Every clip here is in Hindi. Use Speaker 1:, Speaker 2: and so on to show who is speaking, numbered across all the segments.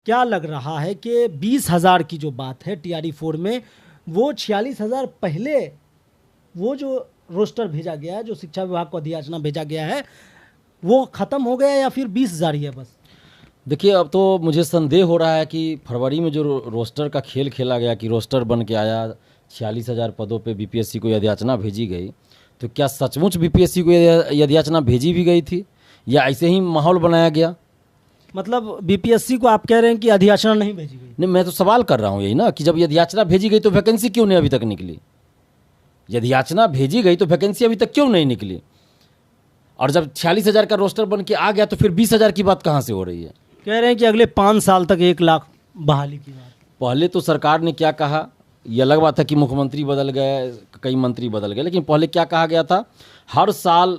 Speaker 1: क्या लग रहा है कि 20,000 की जो बात है TRE 4 में, वो 46,000 पहले वो जो रोस्टर भेजा गया है, जो शिक्षा विभाग को अधियाचना भेजा गया है, वो ख़त्म हो गया या फिर 20,000 ही है बस?
Speaker 2: देखिए, अब तो मुझे संदेह हो रहा है कि फरवरी में जो रोस्टर का खेल खेला गया कि रोस्टर बन के आया, 46,000 पदों पे बीपीएससी को अधियाचना भेजी गई, तो क्या सचमुच बीपीएससी को ये अधियाचना भेजी भी गई थी या ऐसे ही माहौल बनाया गया?
Speaker 1: मतलब बीपीएससी को आप कह रहे हैं कि अधियाचना नहीं भेजी गई?
Speaker 2: नहीं, मैं तो सवाल कर रहा हूँ यही ना कि जब ये अधियाचना भेजी गई तो वैकेंसी क्यों नहीं अभी तक निकली? यदि याचना भेजी गई तो वैकेंसी अभी तक क्यों नहीं निकली? और जब 46,000 का रोस्टर बन के आ गया तो फिर 20,000 की बात कहाँ से हो रही है?
Speaker 1: कह रहे हैं कि अगले 5 साल तक 1 लाख बहाली की बात।
Speaker 2: पहले तो सरकार ने क्या कहा, ये अलग बात है कि मुख्यमंत्री बदल गए, कई मंत्री बदल गए, लेकिन पहले क्या कहा गया था, हर साल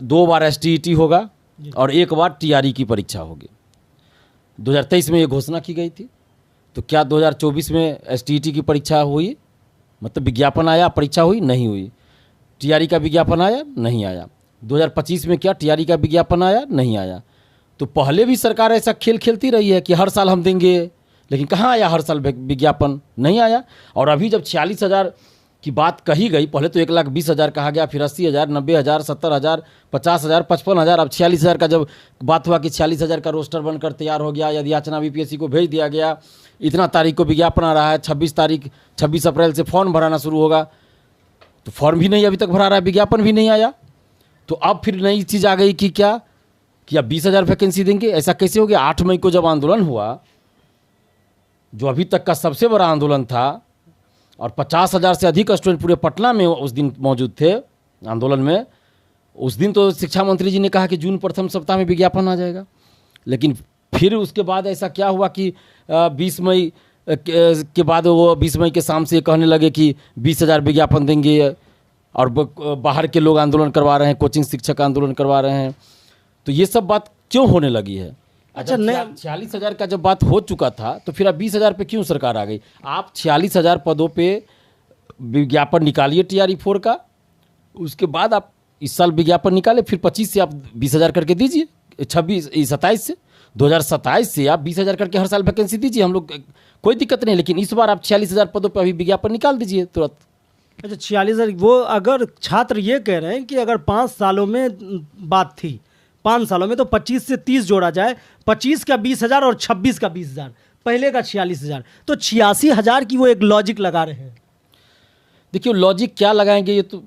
Speaker 2: 2 बार STET होगा और 1 बार TRE की परीक्षा होगी। 2023 में ये घोषणा की गई थी। तो क्या 2024 में STET की परीक्षा हुई? मतलब विज्ञापन आया, परीक्षा हुई? नहीं हुई। TRE का विज्ञापन आया? नहीं आया। 2025 में क्या TRE का विज्ञापन आया? नहीं आया। तो पहले भी सरकार ऐसा खेल खेलती रही है कि हर साल हम देंगे, लेकिन कहाँ आया हर साल विज्ञापन? नहीं आया। और अभी जब 46,000 की बात कही गई, पहले तो 1,20,000 कहा गया, फिर 80,000, 90,000, 70,000, 50,000, 55,000, अब 46,000 का जब बात हुआ कि 46,000 का रोस्टर बनकर तैयार हो गया, अधियाचना बीपीएससी को भेज दिया गया, इतना तारीख को विज्ञापन आ रहा है, 26 अप्रैल से फॉर्म भराना शुरू होगा, तो फॉर्म भी नहीं अभी तक भरा रहा है, विज्ञापन भी नहीं आया। तो अब फिर नई चीज़ आ गई कि क्या कि अब 20,000 वैकेंसी देंगे। ऐसा कैसे हो गया? 8 मई को जब आंदोलन हुआ, जो अभी तक का सबसे बड़ा आंदोलन था, और 50,000 से अधिक स्टूडेंट पूरे पटना में उस दिन मौजूद थे आंदोलन में, उस दिन तो शिक्षा मंत्री जी ने कहा कि जून प्रथम सप्ताह में विज्ञापन आ जाएगा। लेकिन फिर उसके बाद ऐसा क्या हुआ कि 20 मई के बाद वो 20 मई के शाम से कहने लगे कि 20,000 विज्ञापन देंगे, और बाहर के लोग आंदोलन करवा रहे हैं, कोचिंग शिक्षक आंदोलन करवा रहे हैं। तो ये सब बात क्यों होने लगी है? अच्छा, 46,000 का जब बात हो चुका था तो फिर अब 20,000 पे क्यों सरकार आ गई? आप 46,000 पदों पे विज्ञापन निकालिए TRE 4 का, उसके बाद आप इस साल विज्ञापन निकाले, फिर 25 से आप 20,000 करके दीजिए, 27 से 2027 से आप 20,000 करके हर साल वैकेंसी दीजिए, हम लोग कोई दिक्कत नहीं। लेकिन इस बार आप 46,000 पदों पर अभी विज्ञापन निकाल दीजिए तुरंत।
Speaker 1: अच्छा, 46,000। वो अगर छात्र ये कह रहे हैं कि अगर 5 सालों में बात थी, 5 सालों में तो 25 से 30 जोड़ा जाए, 25 का 20,000 और 26 का 20,000, पहले का 46,000, तो 86,000 की वो एक लॉजिक लगा रहे हैं।
Speaker 2: देखिए, लॉजिक क्या लगाएंगे, ये तो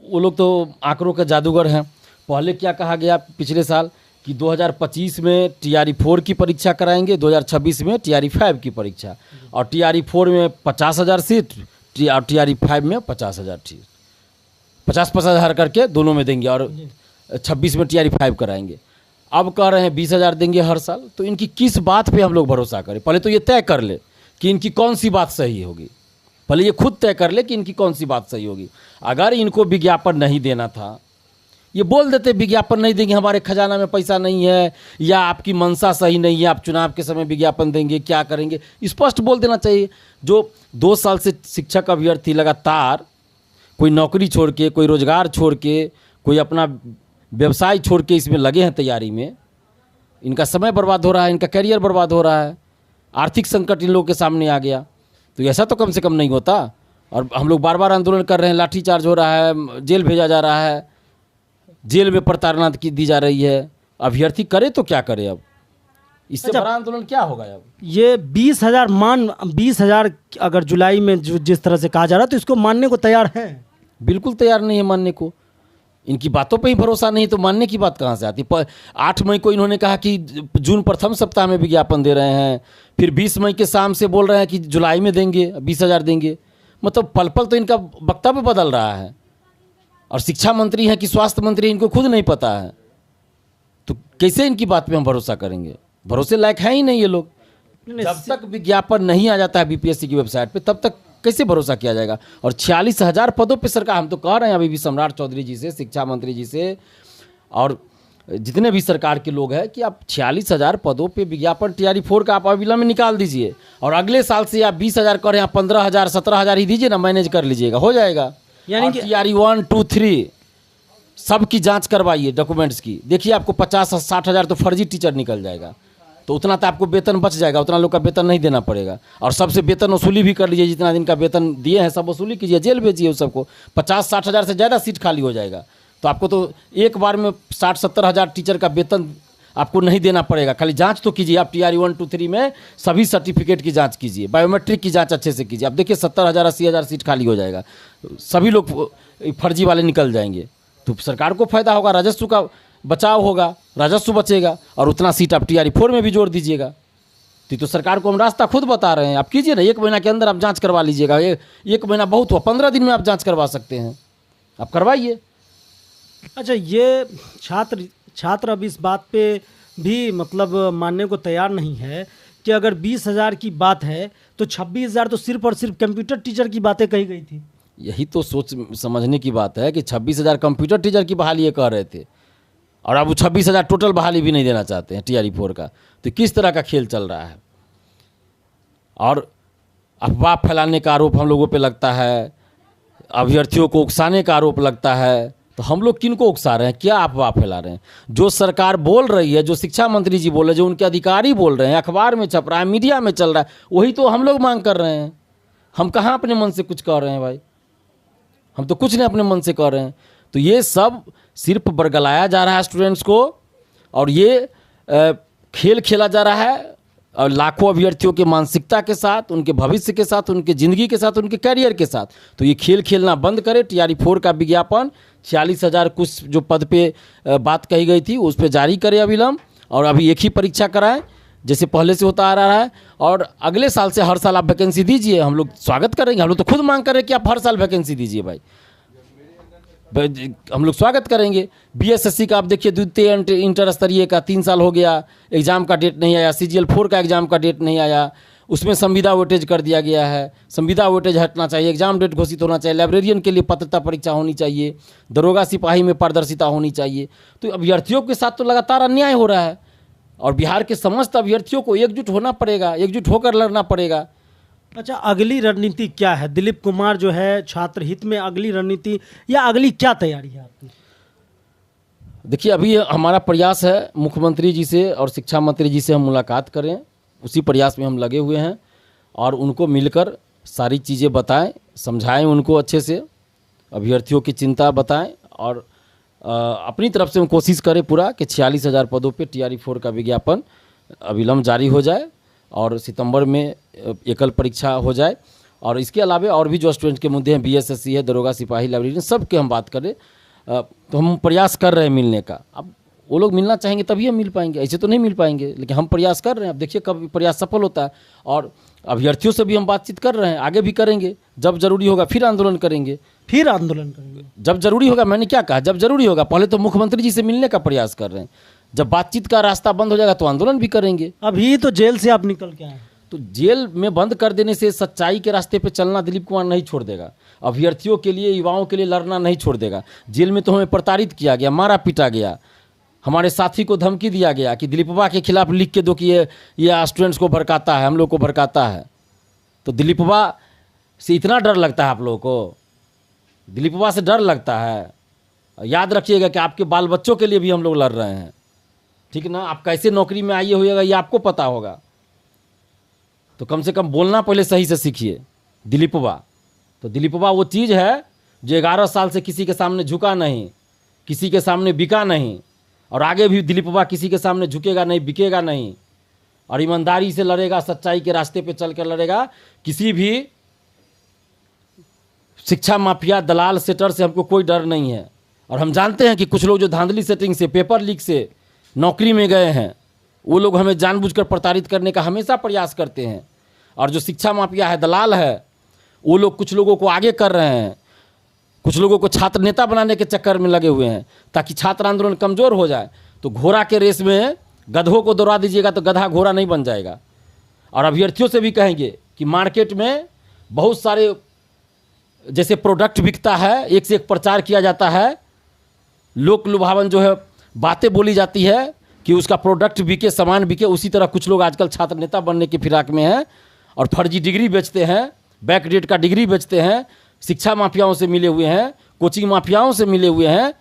Speaker 2: वो लोग तो आंकड़ों के जादूगर हैं। पहले क्या कहा गया पिछले साल कि 2025 में TRE 4 की परीक्षा कराएंगे, 2026 में TRE 5 की परीक्षा, और TRE 4 में 50,000 सीट और TRE 5 में 50,000 सीट, 50,000 करके दोनों में देंगे, और 26 में TRE 5 कराएंगे। अब कह रहे हैं 20,000 देंगे हर साल। तो इनकी किस बात पे हम लोग भरोसा करें? पहले तो ये तय कर ले कि इनकी कौन सी बात सही होगी, पहले ये खुद तय कर ले कि इनकी कौन सी बात सही होगी। अगर इनको विज्ञापन नहीं देना था, ये बोल देते विज्ञापन नहीं देंगे, हमारे खजाना में पैसा नहीं है, या आपकी मंशा सही नहीं है, आप चुनाव के समय विज्ञापन देंगे, क्या करेंगे, स्पष्ट बोल देना चाहिए। जो 2 साल से शिक्षक अभ्यर्थी लगातार कोई नौकरी छोड़ के, कोई रोजगार छोड़ के, कोई अपना व्यवसाय छोड़ के इसमें लगे हैं तैयारी में, इनका समय बर्बाद हो रहा है, इनका करियर बर्बाद हो रहा है, आर्थिक संकट इन लोगों के सामने आ गया। तो ऐसा तो कम से कम नहीं होता। और हम लोग बार बार आंदोलन कर रहे हैं, लाठीचार्ज हो रहा है, जेल भेजा जा रहा है, जेल में प्रताड़ना की दी जा रही है। अभ्यर्थी करे तो क्या करे? अब इससे बड़ा आंदोलन क्या होगा? अब
Speaker 1: ये 20,000 अगर जुलाई में जिस तरह से कहा जा रहा है, तो इसको मानने को तैयार है?
Speaker 2: बिल्कुल तैयार नहीं है मानने को। इनकी बातों पे ही भरोसा नहीं तो मानने की बात कहाँ से आती? 8 मई को इन्होंने कहा कि जून प्रथम सप्ताह में विज्ञापन दे रहे हैं, फिर 20 मई के शाम से बोल रहे हैं कि जुलाई में देंगे, 20,000 देंगे। मतलब पल पल तो इनका वक्तव्य बदल रहा है। और शिक्षा मंत्री हैं कि स्वास्थ्य मंत्री, इनको खुद नहीं पता है, तो कैसे इनकी बात पे हम भरोसा करेंगे? भरोसे लायक है ही नहीं ये लोग। जब तक विज्ञापन नहीं आ जाता है बीपीएससी की वेबसाइट पे, तब तक कैसे भरोसा किया जाएगा? और 46,000 पदों पे सरकार, हम तो कह रहे हैं अभी भी सम्राट चौधरी जी से, शिक्षा मंत्री जी से, और जितने भी सरकार के लोग हैं कि आप 46,000 पदों पे विज्ञापन TRE 4 का आप अविलंब में निकाल दीजिए, और अगले साल से आप 20,000 करें, आप 15,000 17,000 ही दीजिए ना, मैनेज कर लीजिएगा, हो जाएगा। यानी कि TRE 1 2 3 सबकी जांच करवाइए डॉक्यूमेंट्स की, देखिए आपको 50-60,000 तो फर्जी टीचर निकल जाएगा। तो उतना तो आपको वेतन बच जाएगा, उतना लोग का वेतन नहीं देना पड़ेगा। और सबसे वेतन वसूली भी कर लीजिए, जितना दिन का वेतन दिए हैं सब वसूली कीजिए, जेल भेजिए उस सबको। 50-60 हज़ार से ज़्यादा सीट खाली हो जाएगा, तो आपको तो एक बार में 60-70 हज़ार टीचर का वेतन आपको नहीं देना पड़ेगा। खाली जांच तो कीजिए आप, TRE 1, 2, 3 में सभी सर्टिफिकेट की जांच कीजिए, बायोमेट्रिक की जांच अच्छे से कीजिए। आप देखिए 70 हज़ार 80 हज़ार सीट खाली हो जाएगा, सभी लोग फर्जी वाले निकल जाएंगे, तो सरकार को फायदा होगा, राजस्व का बचाव होगा, राजस्व बचेगा। और उतना सीट आप TRE 4 में भी जोड़ दीजिएगा। तो सरकार को हम रास्ता खुद बता रहे हैं, आप कीजिए ना, 1 महीना के अंदर आप जांच करवा लीजिएगा। एक महीना बहुत हुआ, 15 दिन में आप जांच करवा सकते हैं, आप करवाइए।
Speaker 1: अच्छा, ये छात्र अब इस बात पे भी मतलब मानने को तैयार नहीं है कि अगर 20,000 की बात है तो 26,000 तो सिर्फ और सिर्फ कंप्यूटर टीचर की बातें कही गई थी।
Speaker 2: यही तो सोच समझने की बात है कि 26,000 कंप्यूटर टीचर की बहाली ये कह रहे थे, और अब वो 26,000 टोटल बहाली भी नहीं देना चाहते हैं TRE 4 का। तो किस तरह का खेल चल रहा है। और अफवाह फैलाने का आरोप हम लोगों पे लगता है, अभ्यर्थियों को उकसाने का आरोप लगता है। तो हम लोग किनको उकसा रहे हैं, क्या अफवाह फैला रहे हैं? जो सरकार बोल रही है, जो शिक्षा मंत्री जी बोल रहे हैं, जो उनके अधिकारी बोल रहे हैं, अखबार में छप रहा है, मीडिया में चल रहा है, वही तो हम लोग मांग कर रहे हैं। हम कहाँ अपने मन से कुछ कह रहे हैं भाई, हम तो कुछ नहीं अपने मन से कह रहे हैं। तो ये सब सिर्फ बरगलाया जा रहा है स्टूडेंट्स को, और ये खेल खेला जा रहा है और लाखों अभ्यर्थियों के मानसिकता के साथ, उनके भविष्य के साथ, उनके ज़िंदगी के साथ, उनके करियर के साथ। तो ये खेल खेलना बंद करे। TRE 4 का विज्ञापन 46,000 कुछ जो पद पे बात कही गई थी उस पर जारी करे अविलंब, और अभी एक ही परीक्षा कराएं जैसे पहले से होता आ रहा है। और अगले साल से हर साल आप वैकेंसी दीजिए, हम लोग स्वागत करेंगे। हम लोग तो खुद मांग कर रहे हैं कि आप हर साल वैकेंसी दीजिए भाई, हम लोग स्वागत करेंगे। BSSC का आप देखिए, द्वितीय इंटर स्तरीय का 3 साल हो गया, एग्ज़ाम का डेट नहीं आया। CGL 4 का एग्ज़ाम का डेट नहीं आया, उसमें संविदा वेटेज कर दिया गया है। संविदा वेटेज हटना चाहिए, एग्ज़ाम डेट घोषित होना चाहिए, लाइब्रेरियन के लिए पात्रता परीक्षा होनी चाहिए, दरोगा सिपाही में पारदर्शिता होनी चाहिए। तो अभ्यर्थियों के साथ तो लगातार अन्याय हो रहा है, और बिहार के समस्त अभ्यर्थियों को एकजुट होना पड़ेगा, एकजुट होकर लड़ना पड़ेगा।
Speaker 1: अच्छा, अगली रणनीति क्या है? दिलीप कुमार जो है छात्र हित में, अगली रणनीति या अगली क्या तैयारी है आपकी?
Speaker 2: देखिए, अभी हमारा प्रयास है मुख्यमंत्री जी से और शिक्षा मंत्री जी से हम मुलाकात करें, उसी प्रयास में हम लगे हुए हैं। और उनको मिलकर सारी चीज़ें बताएं, समझाएं उनको अच्छे से, अभ्यर्थियों की चिंता बताएं, और अपनी तरफ से हम कोशिश करें पूरा कि 46,000 पदों पे TRE 4 का विज्ञापन अविलंब जारी हो जाए और सितंबर में एकल परीक्षा हो जाए। और इसके अलावा और भी जो स्टूडेंट के मुद्दे हैं, BSSC है, दरोगा सिपाही, लाइब्रेरियन, सब के हम बात करें। तो हम प्रयास कर रहे हैं मिलने का। अब वो लोग मिलना चाहेंगे तभी हम मिल पाएंगे, ऐसे तो नहीं मिल पाएंगे, लेकिन हम प्रयास कर रहे हैं। अब देखिए कब प्रयास सफल होता है। और अभ्यर्थियों से भी हम बातचीत कर रहे हैं, आगे भी करेंगे। जब जरूरी होगा फिर आंदोलन करेंगे, जब जरूरी होगा। मैंने क्या कहा, जब जरूरी होगा। पहले तो मुख्यमंत्री जी से मिलने का प्रयास कर रहे हैं, जब बातचीत का रास्ता बंद हो जाएगा तो आंदोलन भी करेंगे।
Speaker 1: अभी तो जेल से आप निकल के आए,
Speaker 2: तो जेल में बंद कर देने से सच्चाई के रास्ते पे चलना दिलीप कुमार नहीं छोड़ देगा। अभ्यर्थियों के लिए, युवाओं के लिए लड़ना नहीं छोड़ देगा। जेल में तो हमें प्रताड़ित किया गया, मारा पीटा गया, हमारे साथी को धमकी दिया गया कि दिलीपवा के खिलाफ लिख के दो कि ये स्टूडेंट्स को भड़काता है, हम लोग को भड़काता है। तो दिलीपवा से इतना डर लगता है आप लोगों को, दिलीपवा से डर लगता है। याद रखिएगा कि आपके बाल बच्चों के लिए भी हम लोग लड़ रहे हैं, ठीक ना। आप कैसे नौकरी में आइए होइएगा ये आपको पता होगा। तो कम से कम बोलना पहले सही से सीखिए। दिलीपवा, तो दिलीपवा वो चीज़ है जो 11 साल से किसी के सामने झुका नहीं, किसी के सामने बिका नहीं, और आगे भी दिलीपवा किसी के सामने झुकेगा नहीं, बिकेगा नहीं, और ईमानदारी से लड़ेगा, सच्चाई के रास्ते पे चल कर लड़ेगा। किसी भी शिक्षा माफिया, दलाल, सेटर से हमको कोई डर नहीं है। और हम जानते हैं कि कुछ लोग जो धांधली सेटिंग से, पेपर लीक से नौकरी में गए हैं, वो लोग हमें जानबूझकर प्रताड़ित करने का हमेशा प्रयास करते हैं। और जो शिक्षा माफिया है, दलाल है, वो लोग कुछ लोगों को आगे कर रहे हैं, कुछ लोगों को छात्र नेता बनाने के चक्कर में लगे हुए हैं ताकि छात्र आंदोलन कमज़ोर हो जाए। तो घोड़ा के रेस में गधों को दौड़ा दीजिएगा तो गधा घोड़ा नहीं बन जाएगा। और अभ्यर्थियों से भी कहेंगे कि मार्केट में बहुत सारे जैसे प्रोडक्ट बिकता है, एक से एक प्रचार किया जाता है, लोक लुभावन जो है बातें बोली जाती है कि उसका प्रोडक्ट बिके, सामान बिके। उसी तरह कुछ लोग आजकल छात्र नेता बनने की फिराक में हैं और फर्जी डिग्री बेचते हैं, बैकडेट का डिग्री बेचते हैं, शिक्षा माफियाओं से मिले हुए हैं, कोचिंग माफियाओं से मिले हुए हैं।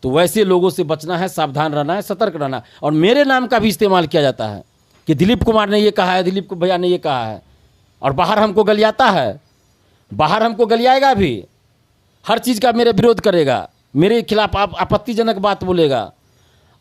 Speaker 2: तो वैसे लोगों से बचना है, सावधान रहना है, सतर्क रहना है। और मेरे नाम का भी इस्तेमाल किया जाता है कि दिलीप कुमार ने ये कहा है, दिलीप भैया ने ये कहा है, और बाहर हमको गलियाता है, बाहर हमको गलियाएगा भी, हर चीज़ का मेरे विरोध करेगा, मेरे खिलाफ आपत्तिजनक बात बोलेगा,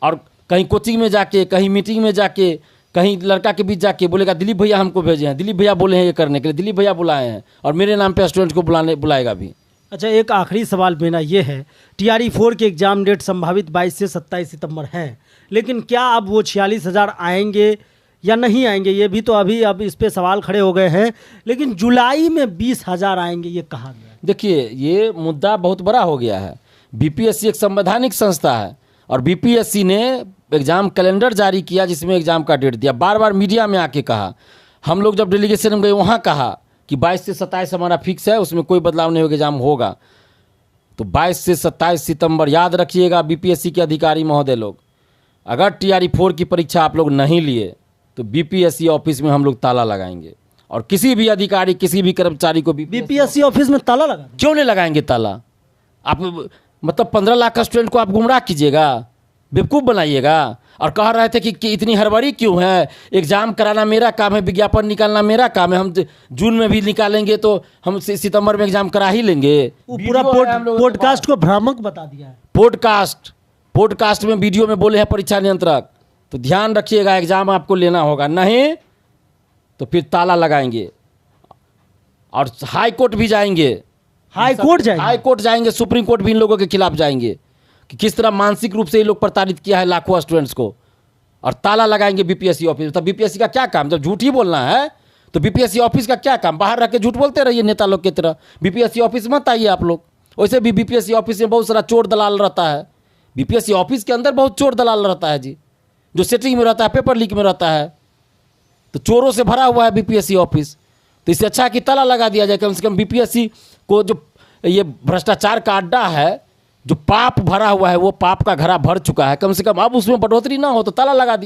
Speaker 2: और कहीं कोचिंग में जाके, कहीं मीटिंग में जाके, कहीं लड़का के बीच जाके बोलेगा दिलीप भैया हमको भेजे हैं, दिलीप भैया बोले हैं ये करने के लिए, दिलीप भैया बुलाए हैं, और मेरे नाम पे स्टूडेंट को बुलाएगा भी।
Speaker 1: अच्छा, एक आखिरी सवाल मेरा ये है, TRE-4 के एग्ज़ाम डेट संभावित 22 से 27 सितंबर हैं, लेकिन क्या अब वो 46,000 आएंगे या नहीं आएंगे, ये भी तो अभी अब इस पे सवाल खड़े हो गए हैं, लेकिन जुलाई में 20,000 आएंगे ये कहा गया।
Speaker 2: देखिए, ये मुद्दा बहुत बड़ा हो गया है। BPSC एक संवैधानिक संस्था है, और BPSC ने एग्ज़ाम कैलेंडर जारी किया जिसमें एग्ज़ाम का डेट दिया, बार बार मीडिया में आके कहा, हम लोग जब डेलीगेशन में गए वहाँ कहा कि 22 से 27 हमारा फिक्स है, उसमें कोई बदलाव नहीं होगा, एग्ज़ाम होगा। तो 22 से 27 सितंबर याद रखिएगा BPSC के अधिकारी महोदय लोग, अगर TRE-4 की परीक्षा आप लोग नहीं लिए तो BPSC ऑफिस में हम लोग ताला लगाएंगे, और किसी भी अधिकारी, किसी भी कर्मचारी को
Speaker 1: BPSC ऑफिस में ताला लगा?
Speaker 2: क्यों नहीं लगाएंगे ताला? आप मतलब 15 लाख का स्टूडेंट को आप गुमराह कीजिएगा, बेवकूफ़ बनाइएगा, और कह रहे थे कि इतनी हड़बड़ी क्यों है, एग्ज़ाम कराना मेरा काम है, विज्ञापन निकालना मेरा काम है, हम जून में भी निकालेंगे तो हम सितंबर में एग्ज़ाम करा ही लेंगे।
Speaker 1: वो पूरा पॉडकास्ट को भ्रामक बता दिया है।
Speaker 2: पॉडकास्ट में वीडियो में बोले हैं परीक्षा नियंत्रक, तो ध्यान रखिएगा, एग्ज़ाम आपको लेना होगा, नहीं तो फिर ताला लगाएंगे, और हाई कोर्ट भी जाएंगे, हाई कोर्ट जाएंगे, सुप्रीम कोर्ट भी इन लोगों के खिलाफ जाएंगे कि किस तरह मानसिक रूप से ये लोग प्रताड़ित किया है लाखों स्टूडेंट्स को, और ताला लगाएंगे BPSC ऑफिस। तब BPSC का क्या काम, जब झूठ ही बोलना है तो BPSC ऑफिस का क्या काम, बाहर रह के झूठ बोलते रहिए नेता लोग की तरह, BPSC ऑफिस मत आइए आप लोग। वैसे भी BPSC ऑफिस में बहुत सारा चोर दलाल रहता है, BPSC ऑफिस के अंदर बहुत चोर दलाल रहता है जी, जो सेटिंग में रहता है, पेपर लीक में रहता है, तो चोरों से भरा हुआ है BPSC ऑफिस। तो इससे अच्छा कि ताला लगा दिया जाए, कम से कम BPSC को जो ये भ्रष्टाचार का अड्डा है, जो पाप भरा हुआ है, वो पाप का घड़ा भर चुका है, कम से कम अब उसमें बढ़ोतरी ना हो, तो ताला लगा दिया।